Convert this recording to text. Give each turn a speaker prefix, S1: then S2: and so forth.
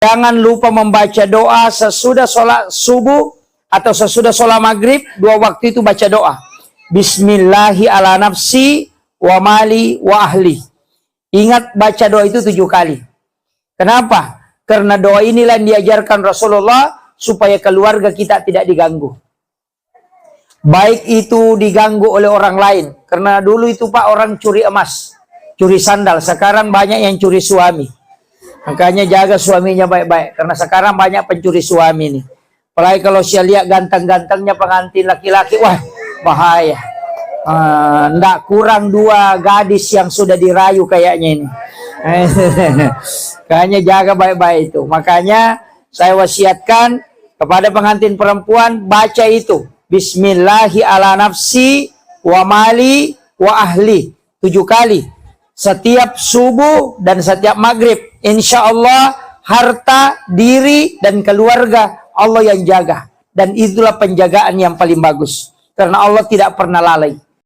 S1: Jangan lupa membaca doa sesudah sholat subuh atau sesudah sholat maghrib. 2 waktu itu baca doa. Bismillahi ala nafsi wa mali wa ahli. Ingat baca doa itu 7 kali. Kenapa? Karena doa inilah yang diajarkan Rasulullah supaya keluarga kita tidak diganggu. Baik itu diganggu oleh orang lain. Karena dulu itu Pak orang curi emas, curi sandal. Sekarang banyak yang curi suami. Makanya jaga suaminya baik-baik. Karena sekarang banyak pencuri suami nih. Apalagi kalau saya lihat ganteng-gantengnya pengantin laki-laki. Wah bahaya. Nggak kurang 2 gadis yang sudah dirayu kayaknya ini. Kayaknya jaga baik-baik itu. Makanya saya wasiatkan kepada pengantin perempuan baca itu. Bismillahi ala nafsi wa mali wa ahli. 7 kali. Setiap subuh dan setiap maghrib. Insya Allah harta, diri, dan keluarga Allah yang jaga. Dan itulah penjagaan yang paling bagus. Karena Allah tidak pernah lalai.